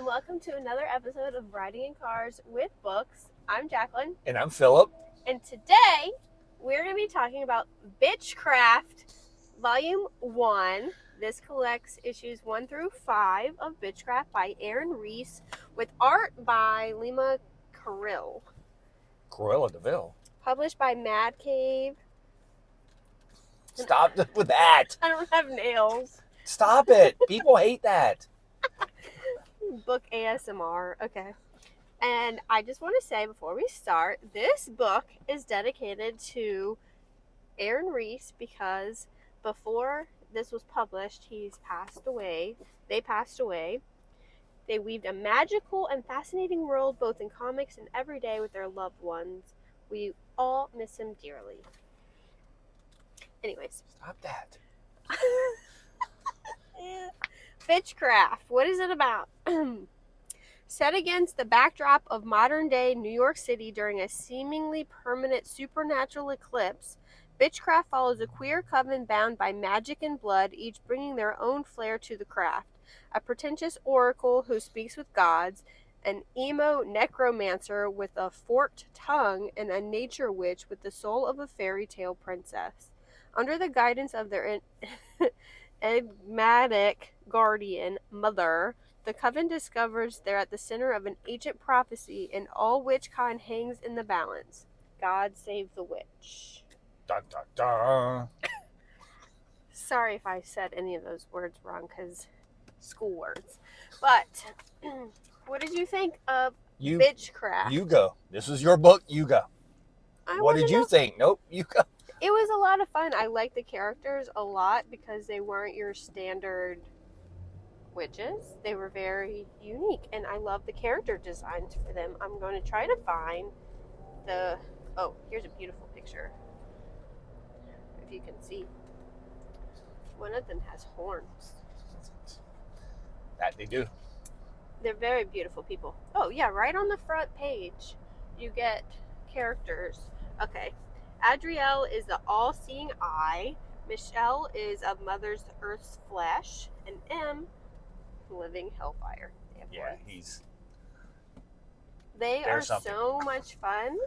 welcome to another episode of Riding in Cars with Books. I'm Jaclyn. And I'm Phillip. And today, we're going to be talking about Bytchcraft, Volume 1. This collects issues 1 through 5 of Bytchcraft by Aaron Reese, with art by Lema, Carril. Cruella de Vil. Published by Mad Cave. Stop with that. I don't have nails. Stop it. People hate that. Book ASMR. Okay. And I just want to say before we start, this book is dedicated to Aaron Reese because before this was published, he's passed away. They passed away. They weaved a magical and fascinating world both in comics and every day with their loved ones. We all miss him dearly. Anyways. Stop that. Bytchcraft. What is it about? Set against the backdrop of modern-day New York City during a seemingly permanent supernatural eclipse, Bytchcraft follows a queer coven bound by magic and blood, each bringing their own flair to the craft. A pretentious oracle who speaks with gods, an emo necromancer with a forked tongue, and a nature witch with the soul of a fairy tale princess. Under the guidance of their enigmatic guardian, Mother, the coven discovers they're at the center of an ancient prophecy, and all witchkind hangs in the balance. God save the witch. Dun, dun, dun. Sorry if I said any of those words wrong, because school words. But, what did you think of Bytchcraft? You go. This is your book. You go. What did you think? Nope. You go. It was a lot of fun. I liked the characters a lot because they weren't your standard witches. They were very unique, and I love the character designs for them. I'm going to try to find the... Oh, here's a beautiful picture. If you can see. One of them has horns. That they do. They're very beautiful people. Oh, yeah, right on the front page, you get characters. Okay. Adriyel is the all-seeing eye. Michele is of Mother's Earth's flesh. And M, Living Hellfire. Yeah, They are something. So much fun.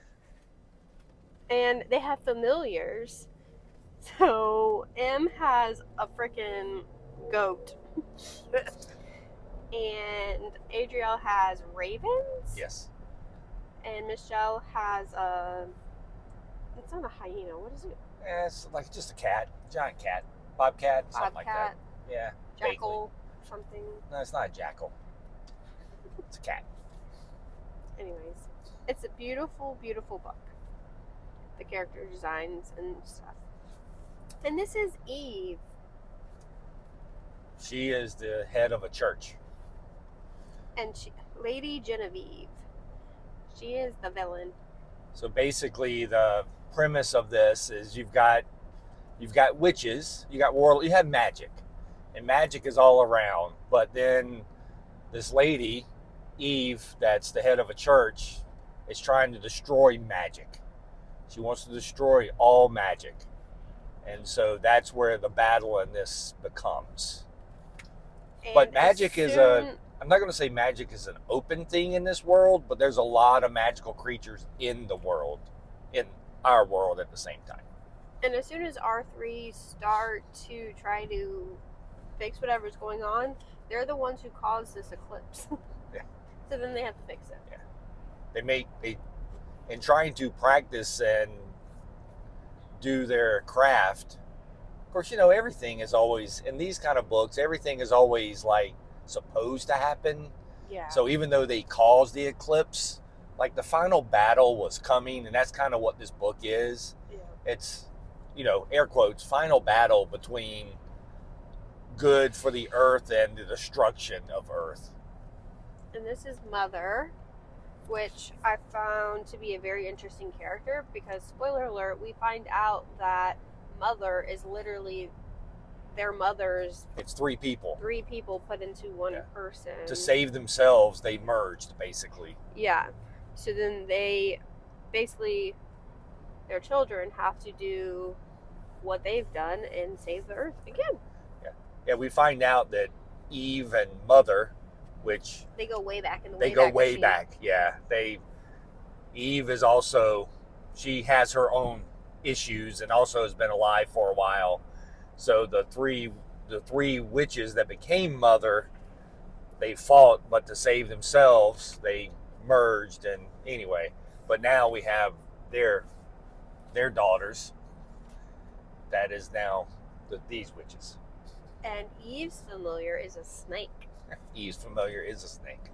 And they have familiars. So M has a freaking goat. And Adriyel has ravens. Yes. And Michele has a... It's not a hyena. What is it? Yeah, it's like just a cat. Giant cat. Bobcat. Something like that. Yeah. Jackal. Something. No, it's not a jackal. It's a cat. Anyways. It's a beautiful, beautiful book. The character designs and stuff. And this is Eve. She is the head of a church. And Lady Genevieve. She is the villain. So basically the premise of this is you've got witches, you have magic, and magic is all around. But then this lady, Eve, that's the head of a church, is trying to destroy magic. She wants to destroy all magic, and so that's where the battle in this becomes. And but magic is I'm not going to say magic is an open thing in this world, but there's a lot of magical creatures in the world, in our world at the same time. And as soon as R3 start to try to fix whatever's going on, they're the ones who caused this eclipse. Yeah. So then they have to fix it. Yeah. In trying to practice and do their craft, of course, everything is always, in these kind of books, everything is always like, supposed to happen. Yeah. So even though they caused the eclipse, like the final battle was coming, and that's kind of what this book is. Yeah. It's, air quotes, final battle between good for the earth and the destruction of earth. And this is Mother, which I found to be a very interesting character because, spoiler alert, we find out that Mother is literally their mothers. It's three people put into one person. To save themselves, they merged, basically. Yeah. So then they basically, their children have to do what they've done and save the earth again. Yeah, we find out that Eve and Mother which They go way back in the they go Wayback way Machine. back. Yeah, Eve is also, she has her own issues and also has been alive for a while. So the three witches that became mother, they fought, but to save themselves, they merged. And anyway, but now we have their daughters. That is now these witches. And Eve's familiar is a snake. Eve's familiar is a snake.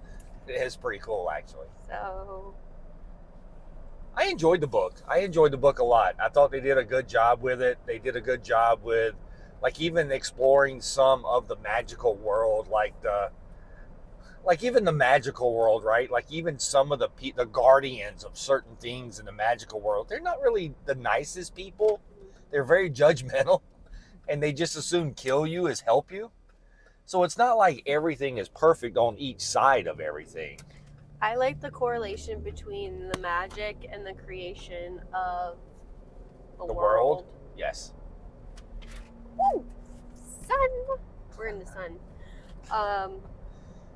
It is pretty cool, actually. So I enjoyed the book. I enjoyed the book a lot. I thought they did a good job with it. They did a good job with, like, even exploring some of the magical world, like even the magical world, right? Like even some of the guardians of certain things in the magical world, they're not really the nicest people. They're very judgmental, and they just assume kill you is help you. So it's not like everything is perfect on each side of everything. I like the correlation between the magic and the creation of the world. Yes. Woo! Sun! We're in the sun.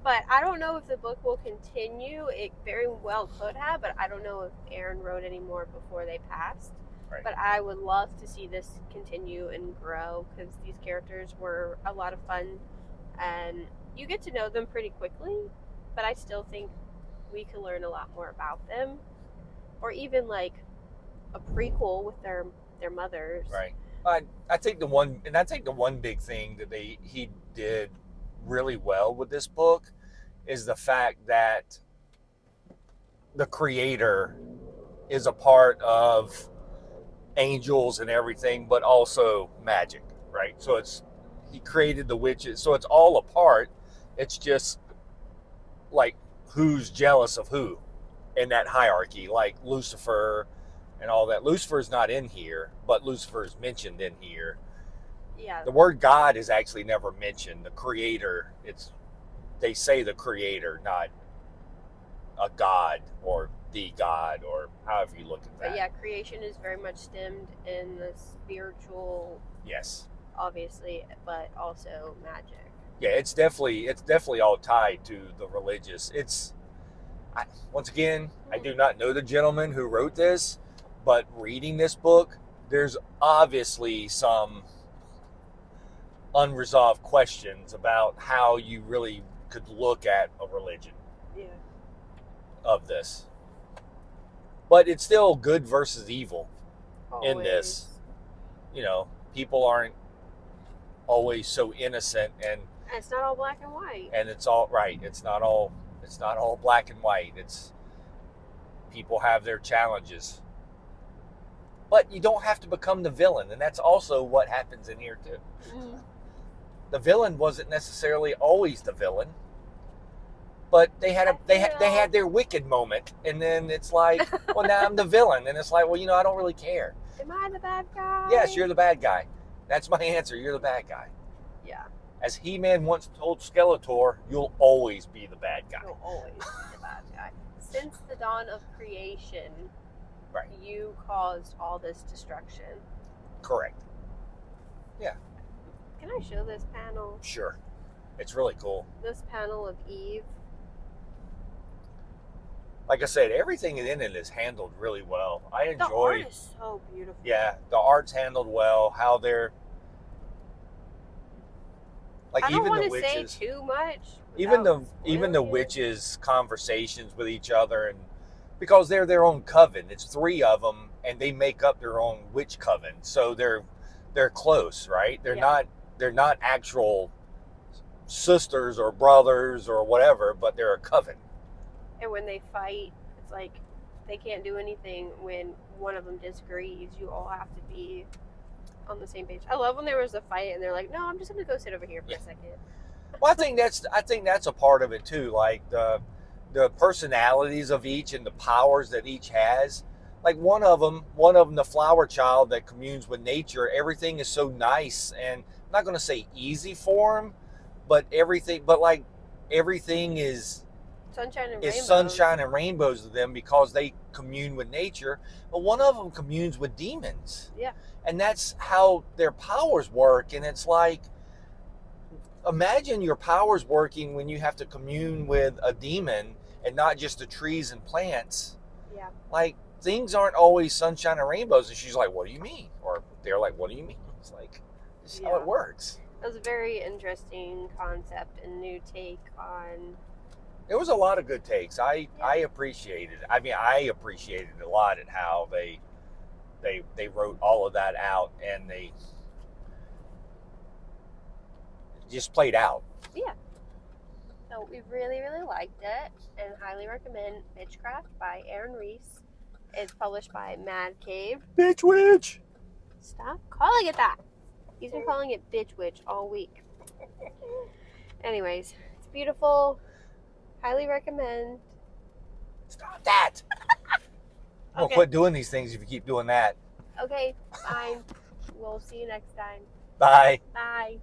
But I don't know if the book will continue. It very well could have, but I don't know if Aaron wrote any more before they passed. Right. But I would love to see this continue and grow because these characters were a lot of fun and you get to know them pretty quickly, but I still think we could learn a lot more about them, or even like a prequel with their mothers. Right. I think the one big thing that he did really well with this book is the fact that the creator is a part of angels and everything, but also magic, right? So he created the witches, so it's all a part. It's just like who's jealous of who in that hierarchy, like Lucifer and all that. Lucifer's not in here, but Lucifer is mentioned in here. Yeah. The word God is actually never mentioned. The creator, they say the creator, not a god or the god or however you look at that. But yeah, creation is very much stemmed in the spiritual. Yes. Obviously, but also magic. Yeah, it's definitely all tied to the religious. Once again, I do not know the gentleman who wrote this, but reading this book, there's obviously some unresolved questions about how you really could look at a religion. Yeah. Of this. But it's still good versus evil. Always. In this. You know, people aren't always so innocent, and it's not all black and white. And it's all right. It's not all black and white. It's people have their challenges. But you don't have to become the villain, and that's also what happens in here too. Mm-hmm. The villain wasn't necessarily always the villain, but they had their wicked moment, and then it's like, well, now I'm the villain, and it's like, well, I don't really care. Am I the bad guy? Yes, you're the bad guy. That's my answer. You're the bad guy. Yeah. As He-Man once told Skeletor, you'll always be the bad guy. You'll always be the bad guy. Since the dawn of creation, right, you caused all this destruction. Correct. Yeah. Can I show this panel? Sure. It's really cool. This panel of Eve. Like I said, everything in it is handled really well. I enjoy. The art is so beautiful. Yeah, the art's handled well. How they're like, I don't even the want to say witches, too much. even the witches' conversations with each other, and because they're their own coven. It's 3 of them, and they make up their own witch coven. So they're close, right? They're not actual sisters or brothers or whatever, but they're a coven. And when they fight, it's like they can't do anything when one of them disagrees. You all have to be on the same page. I love when there was a fight and they're like, "No, I'm just going to go sit over here for a second." Well, I think that's a part of it too. Like the personalities of each and the powers that each has. Like one of them, the flower child that communes with nature. Everything is so nice, and I'm not going to say easy for him, but everything is sunshine and rainbows to them because they commune with nature. But one of them communes with demons. Yeah. And that's how their powers work. And it's like imagine your powers working when you have to commune with a demon and not just the trees and plants. Yeah. Like, things aren't always sunshine and rainbows. And she's like, what do you mean? Or they're like, what do you mean? It's like, this is how it works. It was a very interesting concept and new take on. There was a lot of good takes. I appreciated it. I mean, I appreciated a lot at how they wrote all of that out, and they just played out. Yeah. So we really, really liked it and highly recommend Bytchcraft by Aaron Reese. It's published by Mad Cave. Bitch witch! Stop calling it that. He's been calling it Bitch Witch all week. Anyways, it's beautiful. Highly recommend. Stop that! I'm gonna quit doing these things if you keep doing that. Okay, fine. We'll see you next time. Bye. Bye.